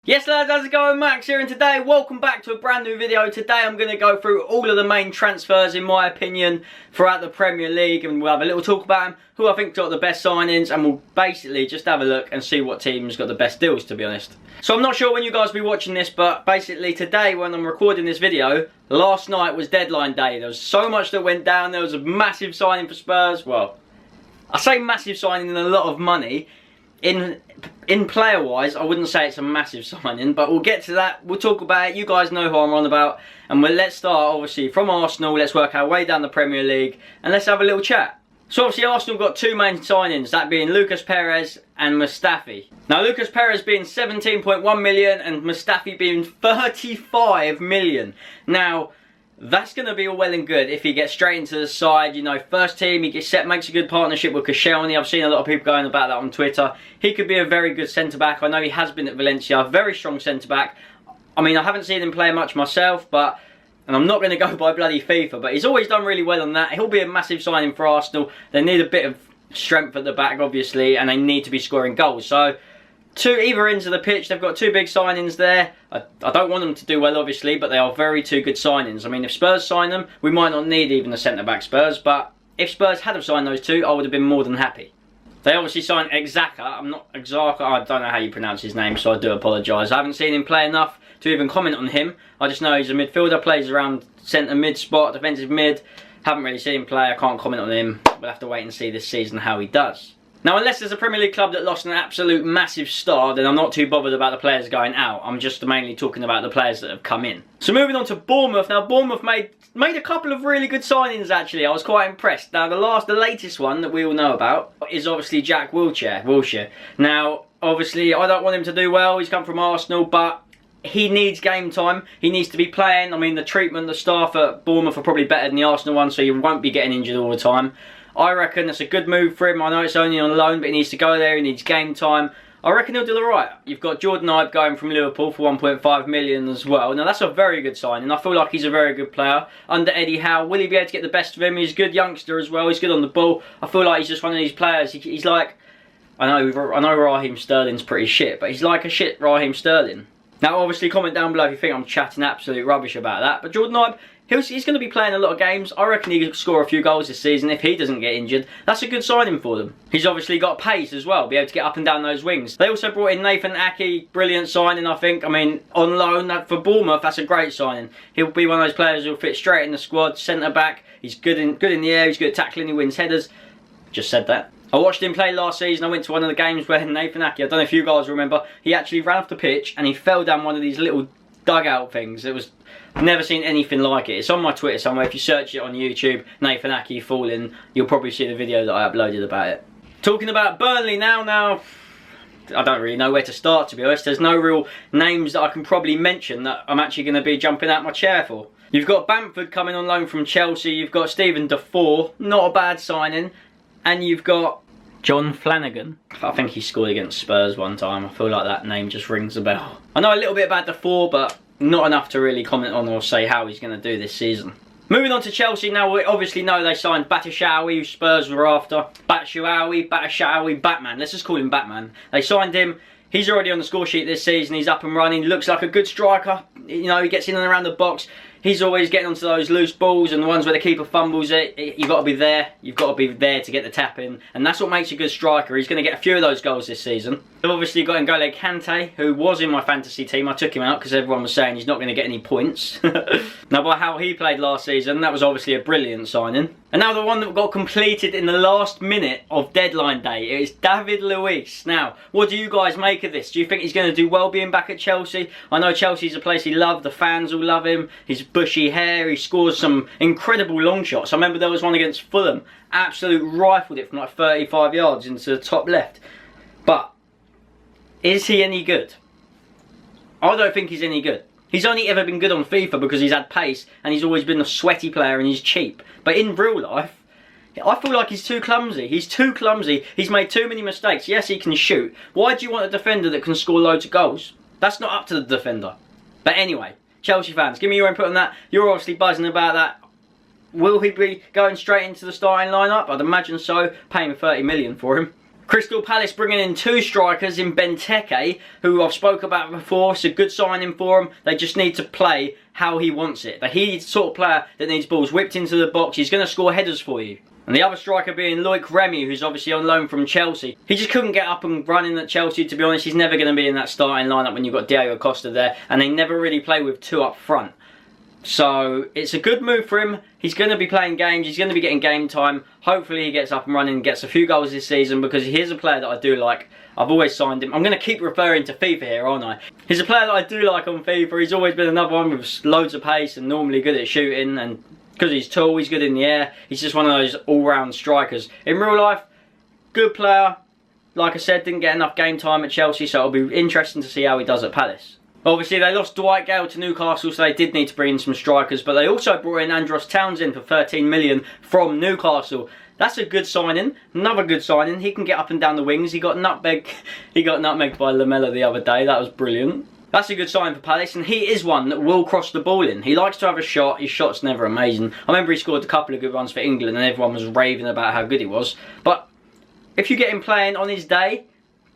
Yes lads, how's it going? Max here, and today, welcome back to a brand new video. Today I'm going to go through all of the main transfers, in my opinion, throughout the Premier League, and we'll have a little talk about them, who I think got the best signings, and we'll basically just have a look and see what teams got the best deals, to be honest. So I'm not sure when you guys will be watching this, but basically today when I'm recording this video, last night was deadline day. There was so much that went down. There was a massive signing for Spurs. Well, I say massive signing and a lot of money. In player wise, I wouldn't say it's a massive signing, but we'll get to that. We'll talk about it. You guys know who I'm on about, and let's start obviously from Arsenal. Let's work our way down the Premier League and let's have a little chat. So obviously Arsenal got two main signings, that being Lucas Perez and Mustafi. Now Lucas Perez being 17.1 million and Mustafi being 35 million. Now that's going to be all well and good if he gets straight into the side. You know, first team, he makes a good partnership with Koscielny. I've seen a lot of people going about that on Twitter. He could be a very good centre-back. I know he has been at Valencia, very strong centre-back. I mean, I haven't seen him play much myself, and I'm not going to go by bloody FIFA, but he's always done really well on that. He'll be a massive signing for Arsenal. They need a bit of strength at the back, obviously, and they need to be scoring goals. So, either ends of the pitch, they've got two big signings there. I don't want them to do well, obviously, but they are two good signings. I mean, if Spurs sign them, we might not need even a centre-back Spurs, but if Spurs had have signed those two, I would have been more than happy. They obviously signed Exaka. I don't know how you pronounce his name, so I do apologise. I haven't seen him play enough to even comment on him. I just know he's a midfielder, plays around centre mid spot, defensive mid. Haven't really seen him play, I can't comment on him. We'll have to wait and see this season how he does. Now, unless there's a Premier League club that lost an absolute massive star, then I'm not too bothered about the players going out. I'm just mainly talking about the players that have come in. So moving on to Bournemouth. Now, Bournemouth made a couple of really good signings, actually. I was quite impressed. Now, the latest one that we all know about is obviously Jack Wilshere. Now, obviously, I don't want him to do well. He's come from Arsenal, but he needs game time. He needs to be playing. I mean, the staff at Bournemouth are probably better than the Arsenal one, so he won't be getting injured all the time. I reckon that's a good move for him. I know it's only on loan, but he needs to go there. He needs game time. I reckon he'll do alright. You've got Jordan Ibe going from Liverpool for 1.5 million as well. Now that's a very good signing. I feel like he's a very good player under Eddie Howe. Will he be able to get the best of him? He's a good youngster as well. He's good on the ball. I feel like he's just one of these players. He's like, I know Raheem Sterling's pretty shit, but he's like a shit Raheem Sterling. Now obviously comment down below if you think I'm chatting absolute rubbish about that. But Jordan Ibe, he's going to be playing a lot of games. I reckon he could score a few goals this season if he doesn't get injured. That's a good signing for them. He's obviously got pace as well, be able to get up and down those wings. They also brought in Nathan Ake, brilliant signing I think. I mean, on loan for Bournemouth, that's a great signing. He'll be one of those players who'll fit straight in the squad, centre back. He's good in the air, he's good at tackling, he wins headers. Just said that. I watched him play last season. I went to one of the games where Nathan Ake, I don't know if you guys remember, he actually ran off the pitch and he fell down one of these little dugout things. It was, I've never seen anything like it. It's on my Twitter somewhere. If you search it on YouTube, Nathan Ake falling, you'll probably see the video that I uploaded about it. Talking about Burnley now, I don't really know where to start, to be honest. There's no real names that I can probably mention that I'm actually going to be jumping out my chair for. You've got Bamford coming on loan from Chelsea. You've got Stephen Defoe, not a bad signing. And you've got John Flanagan. I think he scored against Spurs one time. I feel like that name just rings a bell. I know a little bit about Defoe, but not enough to really comment on or say how he's going to do this season. Moving on to Chelsea now, we obviously know they signed Batshuayi, who Spurs were after. Batshuayi, Batman. Let's just call him Batman. They signed him. He's already on the score sheet this season. He's up and running. Looks like a good striker. You know, he gets in and around the box. He's always getting onto those loose balls and the ones where the keeper fumbles it. You've got to be there. You've got to be there to get the tap in. And that's what makes a good striker. He's going to get a few of those goals this season. They've obviously got N'Golo Kante, who was in my fantasy team. I took him out because everyone was saying he's not going to get any points. Now, by how he played last season, that was obviously a brilliant signing. And now the one that got completed in the last minute of deadline day, it is David Luiz. Now, what do you guys make of this? Do you think he's going to do well being back at Chelsea? I know Chelsea's a place he loved. The fans all love him. His bushy hair. He scores some incredible long shots. I remember there was one against Fulham. Absolute rifled it from like 35 yards into the top left. But is he any good? I don't think he's any good. He's only ever been good on FIFA because he's had pace and he's always been a sweaty player and he's cheap. But in real life, I feel like he's too clumsy. He's too clumsy. He's made too many mistakes. Yes, he can shoot. Why do you want a defender that can score loads of goals? That's not up to the defender. But anyway, Chelsea fans, give me your input on that. You're obviously buzzing about that. Will he be going straight into the starting lineup? I'd imagine so. Paying 30 million for him. Crystal Palace bringing in 2 strikers in Benteke, who I've spoke about before. It's a good signing for him. They just need to play how he wants it. But he's the sort of player that needs balls whipped into the box. He's going to score headers for you. And the other striker being Loic Remy, who's obviously on loan from Chelsea. He just couldn't get up and running at Chelsea, to be honest. He's never going to be in that starting lineup when you've got Diego Costa there. And they never really play with 2 up front. So it's a good move for him. He's going to be playing games. He's going to be getting game time. Hopefully he gets up and running and gets a few goals this season, because he's a player that I do like. I've always signed him. I'm going to keep referring to FIFA here, aren't I? He's a player that I do like on FIFA. He's always been another one with loads of pace and normally good at shooting. And because he's tall, he's good in the air. He's just one of those all-round strikers. In real life, good player. Like I said, didn't get enough game time at Chelsea, so it'll be interesting to see how he does at Palace. Obviously, they lost Dwight Gale to Newcastle, so they did need to bring in some strikers. But they also brought in Andros Townsend for 13 million from Newcastle. That's a good signing. Another good signing. He can get up and down the wings. He got nutmegged by Lamella the other day. That was brilliant. That's a good sign for Palace, and he is one that will cross the ball in. He likes to have a shot. His shot's never amazing. I remember he scored a couple of good runs for England, and everyone was raving about how good he was. But if you get him playing on his day,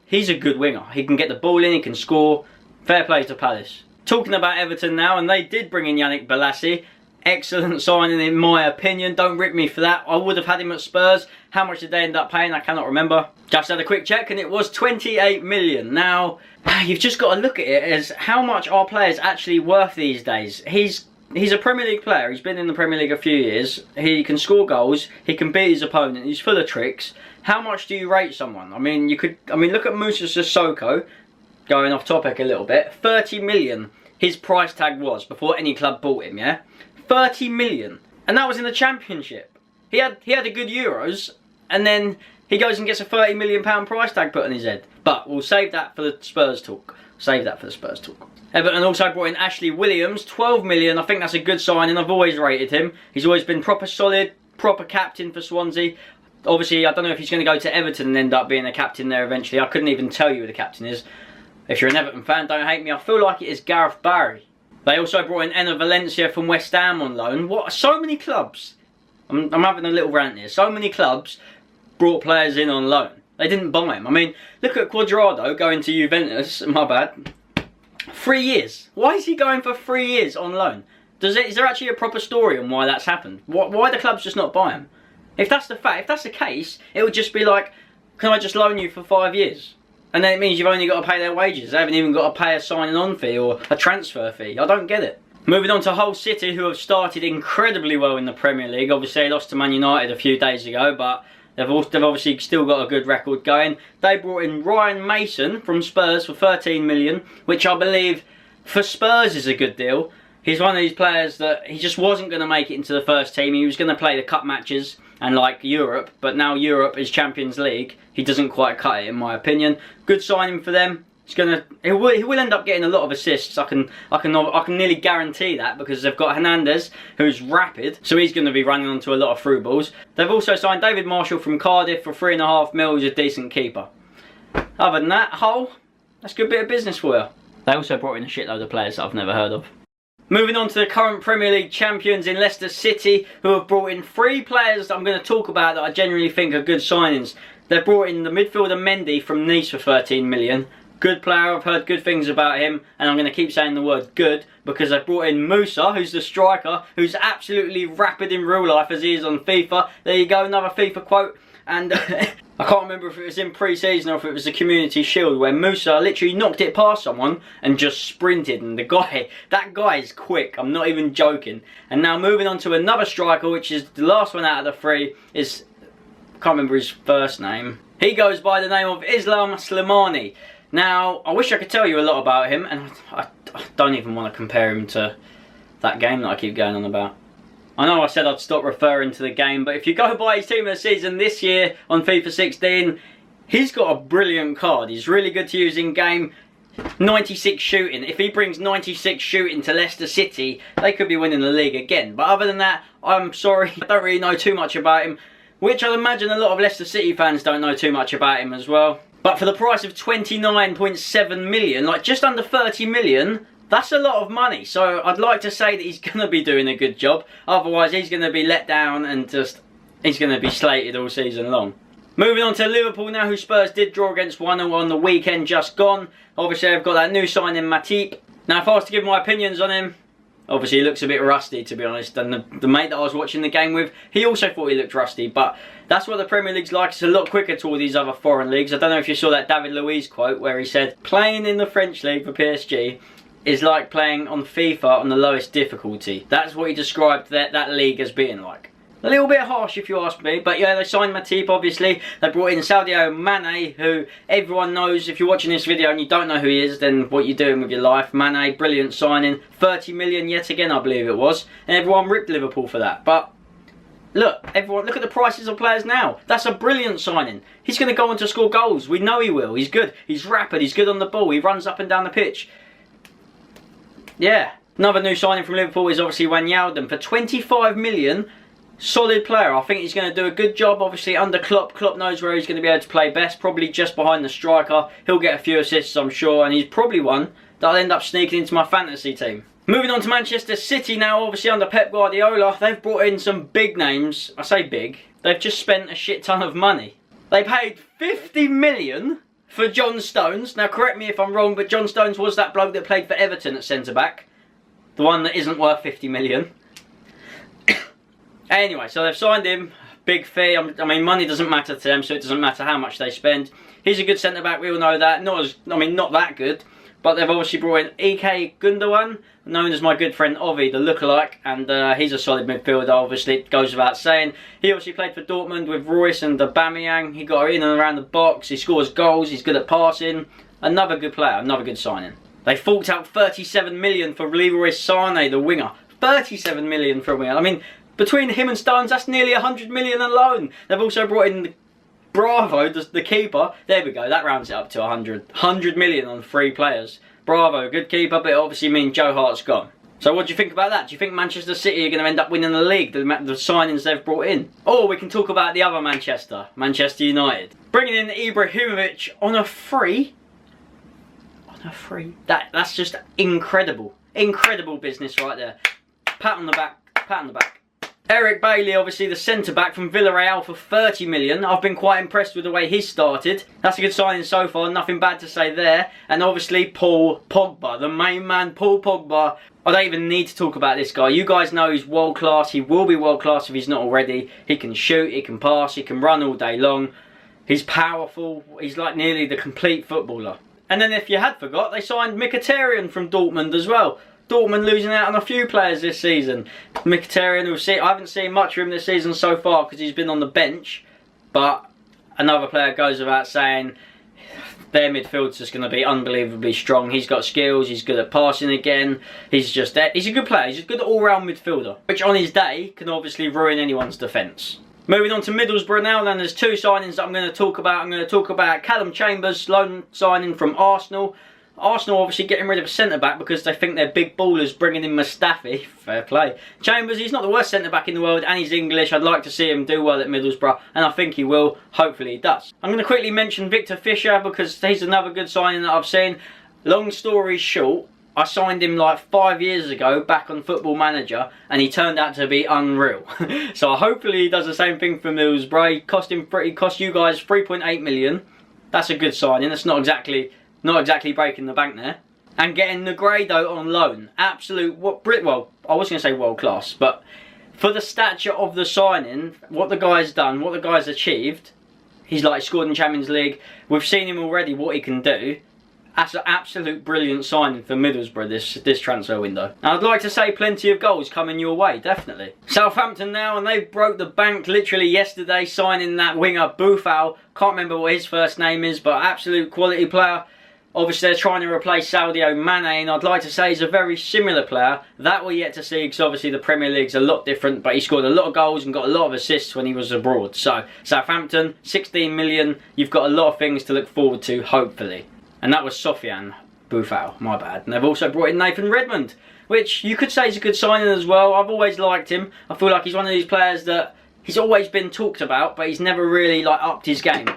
he's a good winger. He can get the ball in. He can score. Fair play to Palace. Talking about Everton now, and they did bring in Yannick Bolasie. Excellent signing in my opinion. Don't rip me for that. I would have had him at Spurs. How much did they end up paying? I cannot remember. Just had a quick check and it was 28 million. Now, you've just got to look at it as how much are players actually worth these days. He's a Premier League player. He's been in the Premier League a few years. He can score goals. He can beat his opponent. He's full of tricks. How much do you rate someone? I mean, look at Moussa Sissoko. Going off topic a little bit, 30 million his price tag was before any club bought him, yeah? 30 million. And that was in the Championship. He had a good Euros, and then he goes and gets a £30 million price tag put on his head. But we'll save that for the Spurs talk. Save that for the Spurs talk. Everton also brought in Ashley Williams, 12 million. I think that's a good signing. I've always rated him. He's always been proper solid, proper captain for Swansea. Obviously, I don't know if he's going to go to Everton and end up being a captain there eventually. I couldn't even tell you who the captain is. If you're an Everton fan, don't hate me. I feel like it is Gareth Barry. They also brought in Enner Valencia from West Ham on loan. What? So many clubs. I'm having a little rant here. So many clubs brought players in on loan. They didn't buy him. I mean, look at Cuadrado going to Juventus. My bad. 3 years. Why is he going for 3 years on loan? Is there actually a proper story on why that's happened? Why the clubs just not buy him? If that's the fact, if that's the case, it would just be like, can I just loan you for 5 years? And then it means you've only got to pay their wages. They haven't even got to pay a signing on fee or a transfer fee. I don't get it. Moving on to Hull City, who have started incredibly well in the Premier League. Obviously, they lost to Man United a few days ago, but they've obviously still got a good record going. They brought in Ryan Mason from Spurs for 13 million, which I believe for Spurs is a good deal. He's one of these players that he just wasn't going to make it into the first team. He was going to play the cup matches and like Europe, but now Europe is Champions League. He doesn't quite cut it, in my opinion. Good signing for them. He will end up getting a lot of assists. I can nearly guarantee that, because they've got Hernandez, who's rapid, so he's going to be running onto a lot of through balls. They've also signed David Marshall from Cardiff for 3.5 mil. He's a decent keeper. Other than that, Hull, that's a good bit of business for you. They also brought in a shitload of players that I've never heard of. Moving on to the current Premier League champions in Leicester City, who have brought in 3 players that I'm going to talk about that I genuinely think are good signings. They've brought in the midfielder Mendy from Nice for 13 million. Good player, I've heard good things about him, and I'm going to keep saying the word good, because they've brought in Moussa, who's the striker, who's absolutely rapid in real life as he is on FIFA. There you go, another FIFA quote. And I can't remember if it was in pre-season or if it was the Community Shield, where Moussa literally knocked it past someone and just sprinted, and that guy is quick, I'm not even joking. And now moving on to another striker, which is the last one out of the 3, is, I can't remember his first name. He goes by the name of Islam Slimani. Now, I wish I could tell you a lot about him, and I don't even want to compare him to that game that I keep going on about. I know I said I'd stop referring to the game, but if you go by his team of the season this year on FIFA 16, he's got a brilliant card. He's really good to use in game. 96 shooting. If he brings 96 shooting to Leicester City, they could be winning the league again. But other than that, I'm sorry, I don't really know too much about him, which I'd imagine a lot of Leicester City fans don't know too much about him as well. But for the price of 29.7 million, like just under 30 million, that's a lot of money. So I'd like to say that he's going to be doing a good job. Otherwise, he's going to be let down and he's going to be slated all season long. Moving on to Liverpool now, who Spurs did draw against 1-0 on the weekend just gone. Obviously, I've got that new signing, Matip. Now, if I was to give my opinions on him, obviously he looks a bit rusty, to be honest. And the mate that I was watching the game with, he also thought he looked rusty. But that's what the Premier League's like. It's a lot quicker to all these other foreign leagues. I don't know if you saw that David Luiz quote where he said, playing in the French league for PSG is like playing on FIFA on the lowest difficulty. That's what he described that league as being like. A little bit harsh if you ask me, but yeah, they signed Matip obviously. They brought in Sadio Mane, who everyone knows. If you're watching this video and you don't know who he is, then what you're doing with your life. Mane, brilliant signing. 30 million yet again, I believe it was. And everyone ripped Liverpool for that. But look, everyone, look at the prices of players now. That's a brilliant signing. He's going to go on to score goals. We know he will. He's good. He's rapid. He's good on the ball. He runs up and down the pitch. Yeah. Another new signing from Liverpool is obviously Wijnaldum for 25 million. Solid player. I think he's going to do a good job. Obviously under Klopp. Klopp knows where he's going to be able to play best. Probably just behind the striker. He'll get a few assists, I'm sure. And he's probably one that I'll end up sneaking into my fantasy team. Moving on to Manchester City now. Obviously under Pep Guardiola. They've brought in some big names. I say big. They've just spent a shit ton of money. They paid 50 million for John Stones. Now correct me if I'm wrong, but John Stones was that bloke that played for Everton at centre-back. The one that isn't worth 50 million. Anyway, so they've signed him, big fee. I mean, money doesn't matter to them, so it doesn't matter how much they spend. He's a good centre-back, we all know that. Not that good, but they've obviously brought in Ike Gundogan, known as my good friend Ovi, the lookalike, and he's a solid midfielder, obviously, it goes without saying. He obviously played for Dortmund with Royce and Aubameyang. He got in and around the box, he scores goals, he's good at passing. Another good player, another good signing. They forked out 37 million for Leroy Sané, the winger. 37 million for a winger. I mean, between him and Stones, that's nearly 100 million alone. They've also brought in Bravo, the keeper. There we go, that rounds it up to 100. 100 million on 3 players. Bravo, good keeper, but it obviously means Joe Hart's gone. So what do you think about that? Do you think Manchester City are going to end up winning the league, the signings they've brought in? Or we can talk about the other Manchester United. Bringing in Ibrahimovic on a free. On a free. That's just incredible. Incredible business right there. Pat on the back, pat on the back. Eric Bailey, obviously the centre-back from Villarreal for 30 million. I've been quite impressed with the way he's started. That's a good signing so far, nothing bad to say there. And obviously Paul Pogba, the main man, Paul Pogba. I don't even need to talk about this guy. You guys know he's world class. He will be world class if he's not already. He can shoot, he can pass, he can run all day long. He's powerful. He's like nearly the complete footballer. And then if you had forgot, they signed Mkhitaryan from Dortmund as well. Dortmund losing out on a few players this season. Mkhitaryan, I haven't seen much of him this season so far because he's been on the bench. But another player goes without saying. Their midfield's just going to be unbelievably strong. He's got skills, he's good at passing again. He's a good player, he's a good all-round midfielder. Which on his day can obviously ruin anyone's defence. Moving on to Middlesbrough now, then there's 2 signings that I'm going to talk about. I'm going to talk about Callum Chambers, loan signing from Arsenal. Arsenal obviously getting rid of a centre-back because they think they're big ballers, bringing in Mustafi. Fair play. Chambers, he's not the worst centre-back in the world and he's English. I'd like to see him do well at Middlesbrough and I think he will. Hopefully he does. I'm going to quickly mention Victor Fisher because he's another good signing that I've seen. Long story short, I signed him like 5 years ago back on Football Manager and he turned out to be unreal. So hopefully he does the same thing for Middlesbrough. It cost you guys 3.8 million. That's a good signing. That's not exactly breaking the bank there. And getting Negredo on loan. Absolute, well, I was going to say world class, but for the stature of the signing, what the guy's done, what the guy's achieved, he's like scored in Champions League. We've seen him already, what he can do. That's an absolute brilliant signing for Middlesbrough this transfer window. And I'd like to say plenty of goals coming your way, definitely. Southampton now, and they broke the bank literally yesterday, signing that winger Boufal. Can't remember what his first name is, but absolute quality player. Obviously they're trying to replace Sadio Mane and I'd like to say he's a very similar player. That we're yet to see because obviously the Premier League's a lot different, but he scored a lot of goals and got a lot of assists when he was abroad. So Southampton, 16 million, you've got a lot of things to look forward to, hopefully. And that was Sofiane Boufal, my bad. And they've also brought in Nathan Redmond, which you could say is a good signing as well. I've always liked him. I feel like he's one of these players that he's always been talked about, but he's never really like upped his game.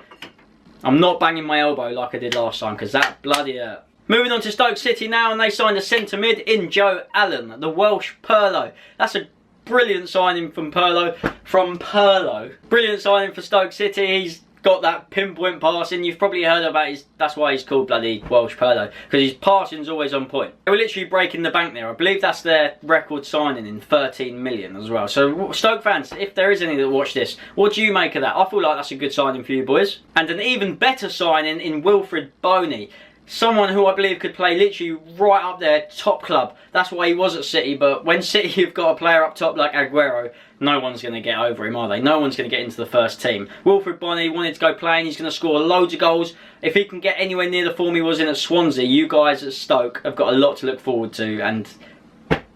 I'm not banging my elbow like I did last time because that bloody hurt. Moving on to Stoke City now, and they signed a centre mid in Joe Allen, the Welsh Pirlo. That's a brilliant signing from Pirlo. Brilliant signing for Stoke City. He's got that pinpoint passing. You've probably heard about his, that's why he's called bloody Welsh Perlo, because his passing's always on point. They were literally breaking the bank there. I believe that's their record signing in 13 million as well. So Stoke fans, if there is any that watch this, what do you make of that? I feel like that's a good signing for you boys. And an even better signing in Wilfried Boney. Someone who I believe could play literally right up there, top club. That's why he was at City, but when City have got a player up top like Aguero, no one's going to get over him, are they? No one's going to get into the first team. Wilfried Boney wanted to go playing, he's going to score loads of goals. If he can get anywhere near the form he was in at Swansea, you guys at Stoke have got a lot to look forward to, and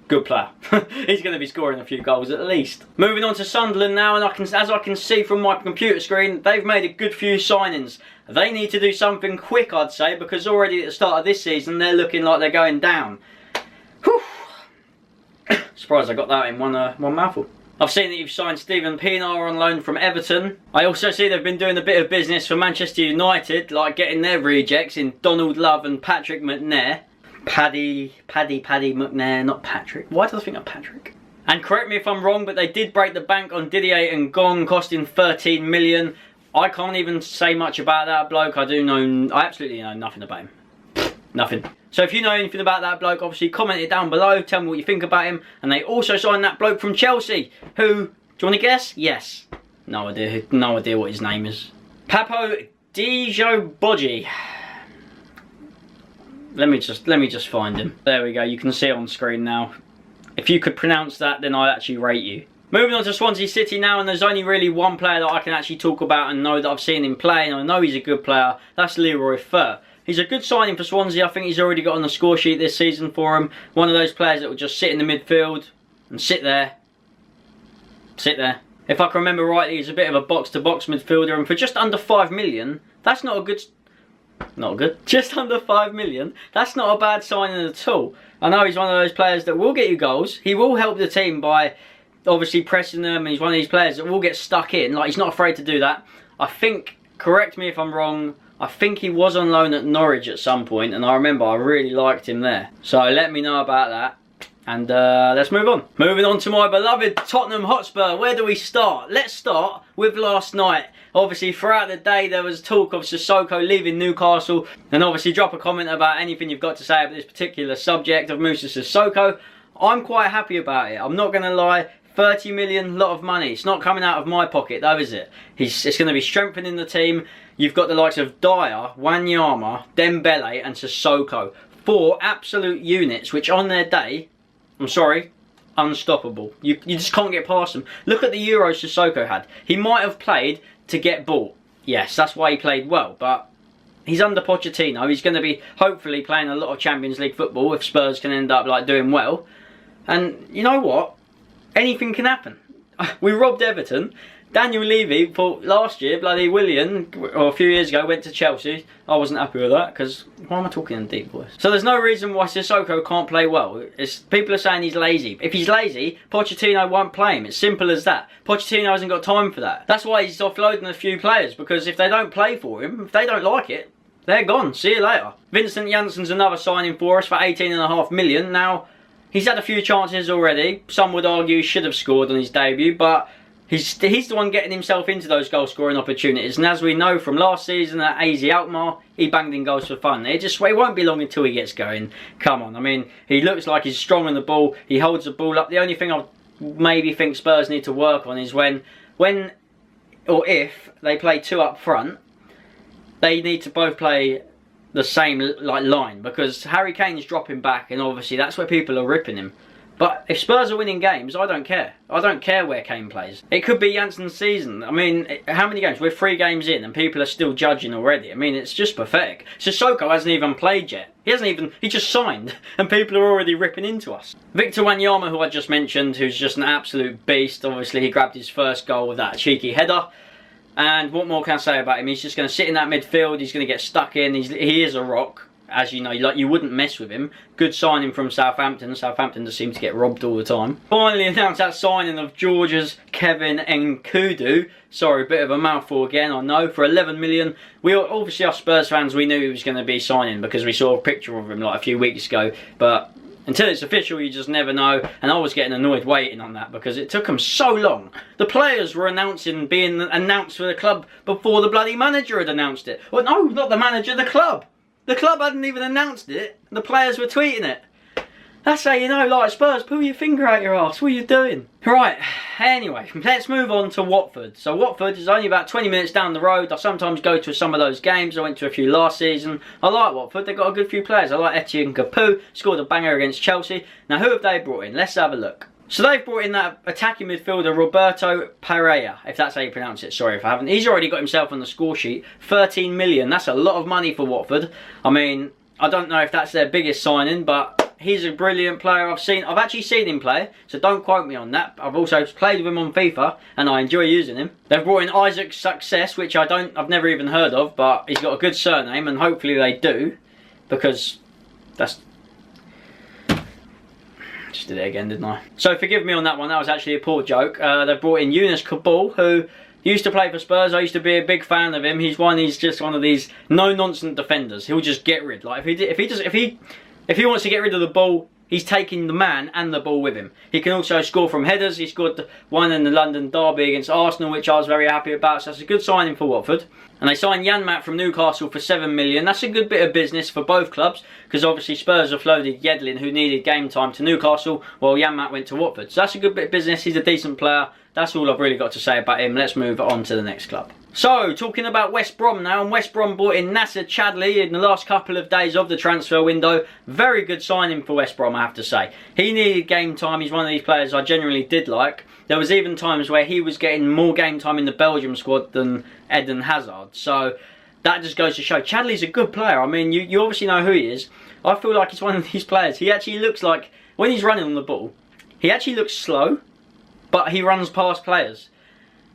good player. He's going to be scoring a few goals at least. Moving on to Sunderland now, and as I can see from my computer screen, they've made a good few signings. They need to do something quick, I'd say, because already at the start of this season, they're looking like they're going down. Whew. Surprised I got that in one mouthful. I've seen that you've signed Steven Pienaar on loan from Everton. I also see they've been doing a bit of business for Manchester United, like getting their rejects in Donald Love and Patrick McNair. Paddy McNair, not Patrick. Why did I think of Patrick? And correct me if I'm wrong, but they did break the bank on Didier and Gong, costing 13 million. I can't even say much about that bloke. I absolutely know nothing about him. Nothing. So if you know anything about that bloke, obviously comment it down below. Tell me what you think about him. And they also signed that bloke from Chelsea, who, do you want to guess? Yes. No idea. No idea what his name is. Papo Dijoboji. Let me just find him. There we go. You can see it on screen now. If you could pronounce that, then I'd actually rate you. Moving on to Swansea City now, and there's only really one player that I can actually talk about and know that I've seen him play, and I know he's a good player. That's Leroy Fer. He's a good signing for Swansea. I think he's already got on the score sheet this season for him. One of those players that will just sit in the midfield and sit there. Sit there. If I can remember rightly, he's a bit of a box-to-box midfielder, and for just under 5 million, that's not a good... Not good. Just under 5 million. That's not a bad signing at all. I know he's one of those players that will get you goals. He will help the team by obviously pressing them, and he's one of these players that will get stuck in. Like, he's not afraid to do that. I think, correct me if I'm wrong, I think he was on loan at Norwich at some point, and I remember I really liked him there. So let me know about that. And let's move on. Moving on to my beloved Tottenham Hotspur. Where do we start? Let's start with last night. Obviously, throughout the day, there was talk of Sissoko leaving Newcastle. And obviously, drop a comment about anything you've got to say about this particular subject of Moussa Sissoko. I'm quite happy about it. I'm not going to lie. 30 million, lot of money. It's not coming out of my pocket, though, is it? It's going to be strengthening the team. You've got the likes of Dyer, Wanyama, Dembele, and Sissoko. 4 absolute units, which on their day... I'm sorry, unstoppable. You just can't get past them. Look at the Euros Sissoko had. He might have played to get bought. Yes, that's why he played well, but he's under Pochettino. He's going to be hopefully playing a lot of Champions League football if Spurs can end up like doing well. And you know what? Anything can happen. We robbed Everton. Daniel Levy, for last year, bloody Willian, or a few years ago, went to Chelsea. I wasn't happy with that, because why am I talking in a deep voice? So there's no reason why Sissoko can't play well. People are saying he's lazy. If he's lazy, Pochettino won't play him. It's simple as that. Pochettino hasn't got time for that. That's why he's offloading a few players, because if they don't play for him, if they don't like it, they're gone. See you later. Vincent Janssen's another signing for us for 18.5 million. Now, he's had a few chances already. Some would argue he should have scored on his debut, but... He's the one getting himself into those goal-scoring opportunities, and as we know from last season at AZ Alkmaar, he banged in goals for fun. It won't be long until he gets going. Come on, I mean, he looks like he's strong on the ball. He holds the ball up. The only thing I maybe think Spurs need to work on is when or if they play 2 up front, they need to both play the same line, because Harry Kane's dropping back, and obviously that's where people are ripping him. But if Spurs are winning games, I don't care. I don't care where Kane plays. It could be Janssen's season. I mean, how many games? We're 3 games in and people are still judging already. I mean, it's just pathetic. Sissoko hasn't even played yet. He just signed and people are already ripping into us. Victor Wanyama, who I just mentioned, who's just an absolute beast. Obviously, he grabbed his first goal with that cheeky header. And what more can I say about him? He's just going to sit in that midfield. He's going to get stuck in. He is a rock. As you know, you wouldn't mess with him. Good signing from Southampton. Southampton just seem to get robbed all the time. Finally announced that signing of Georgia's Kevin Nkudu. Sorry, a bit of a mouthful again, I know. For 11 million. Obviously, us Spurs fans, we knew he was going to be signing because we saw a picture of him like a few weeks ago. But Until it's official, you just never know. And I was getting annoyed waiting on that because it took them so long. The players were being announced for the club before the bloody manager had announced it. Well, no, not the manager, the club. The club hadn't even announced it. The players were tweeting it. That's how you know, like Spurs, pull your finger out your arse. What are you doing? Right, anyway, let's move on to Watford. So Watford is only about 20 minutes down the road. I sometimes go to some of those games. I went to a few last season. I like Watford. They've got a good few players. I like Etienne Capoue. Scored a banger against Chelsea. Now, who have they brought in? Let's have a look. So they've brought in that attacking midfielder, Roberto Pereira, if that's how you pronounce it. Sorry if I haven't. He's already got himself on the score sheet. 13 million. That's a lot of money for Watford. I mean, I don't know if that's their biggest signing, but he's a brilliant player. I've actually seen him play, so don't quote me on that. I've also played with him on FIFA, and I enjoy using him. They've brought in Isaac Success, which I've never even heard of, but he's got a good surname, and hopefully they do, because that's... Just did it again, didn't I? So forgive me on that one. That was actually a poor joke. They've brought in Younes Kaboul, who used to play for Spurs. I used to be a big fan of him. He's just one of these no-nonsense defenders. He'll just get rid. Like if he wants to get rid of the ball, he's taking the man and the ball with him. He can also score from headers. He scored one in the London derby against Arsenal, which I was very happy about. So that's a good signing for Watford. And they signed Janmaat from Newcastle for 7 million. That's a good bit of business for both clubs, because obviously Spurs offloaded Yedlin, who needed game time, to Newcastle, while Janmaat went to Watford. So that's a good bit of business. He's a decent player. That's all I've really got to say about him. Let's move on to the next club. So, talking about West Brom now, and West Brom brought in Nasser Chadli in the last couple of days of the transfer window. Very good signing for West Brom, I have to say. He needed game time. He's one of these players I genuinely did like. There was even times where he was getting more game time in the Belgium squad than Eden Hazard. So, that just goes to show. Chadli's a good player. I mean, you obviously know who he is. I feel like he's one of these players. He actually looks like, when he's running on the ball, he actually looks slow, but he runs past players.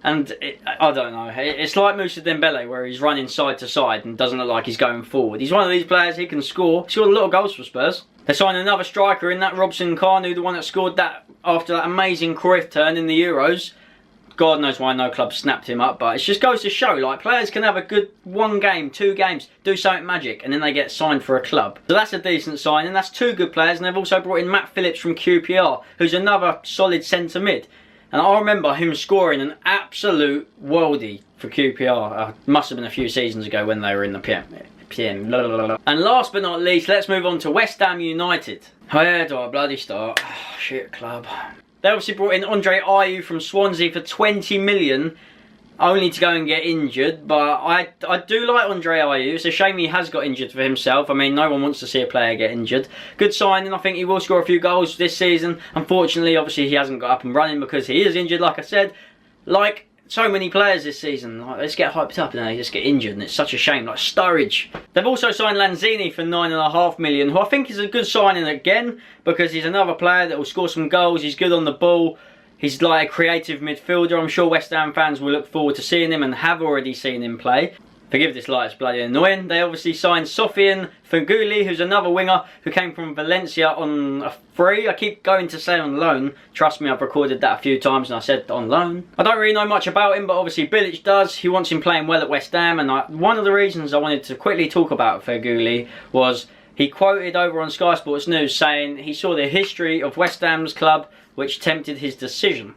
And I don't know, it's like Moussa Dembele, where he's running side to side and doesn't look like he's going forward. He's one of these players, he can score. He scored a lot of goals for Spurs. They signed another striker in that, Robson Kanu, the one that scored that after that amazing Cruyff turn in the Euros. God knows why no club snapped him up, but it just goes to show, like, players can have a good 1 game, 2 games, do something magic, and then they get signed for a club. So that's a decent signing. That's 2 good players, and they've also brought in Matt Phillips from QPR, who's another solid centre mid. And I remember him scoring an absolute worldie for QPR. Must have been a few seasons ago when they were in the PM. And last but not least, let's move on to West Ham United. Where do I bloody start? Oh, shit club. They obviously brought in Andre Ayew from Swansea for 20 million. Only to go and get injured, but I do like Andre Ayew. It's a shame he has got injured for himself. I mean, no one wants to see a player get injured. Good signing. I think he will score a few goals this season. Unfortunately, obviously, he hasn't got up and running because he is injured, like I said. Like so many players this season, like, let's get hyped up and then they just get injured, and it's such a shame. Like Sturridge. They've also signed Lanzini for 9.5 million, who I think is a good signing again, because he's another player that will score some goals. He's good on the ball. He's like a creative midfielder. I'm sure West Ham fans will look forward to seeing him and have already seen him play. Forgive this light, it's bloody annoying. They obviously signed Sofian Feghouli, who's another winger who came from Valencia on a free. I keep going to say on loan. Trust me, I've recorded that a few times and I said on loan. I don't really know much about him, but obviously Bilic does. He wants him playing well at West Ham, and one of the reasons I wanted to quickly talk about Feghouli was he quoted over on Sky Sports News saying he saw the history of West Ham's club which tempted his decision.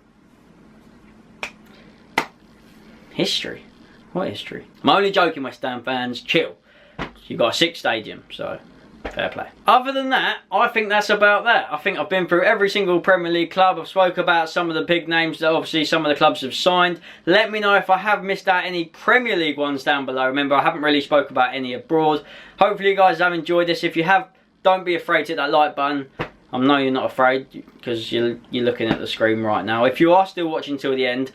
History? What history? I'm only joking, West Ham fans. Chill. You've got a 6 stadium, so fair play. Other than that, I think that's about that. I think I've been through every single Premier League club. I've spoke about some of the big names that obviously some of the clubs have signed. Let me know if I have missed out any Premier League ones down below. Remember, I haven't really spoke about any abroad. Hopefully you guys have enjoyed this. If you have, don't be afraid to hit that like button. I know you're not afraid because you're looking at the screen right now. If you are still watching till the end,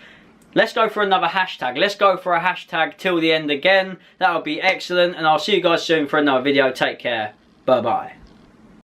let's go for another hashtag. Let's go for a hashtag till the end again. That would be excellent. And I'll see you guys soon for another video. Take care. Bye-bye.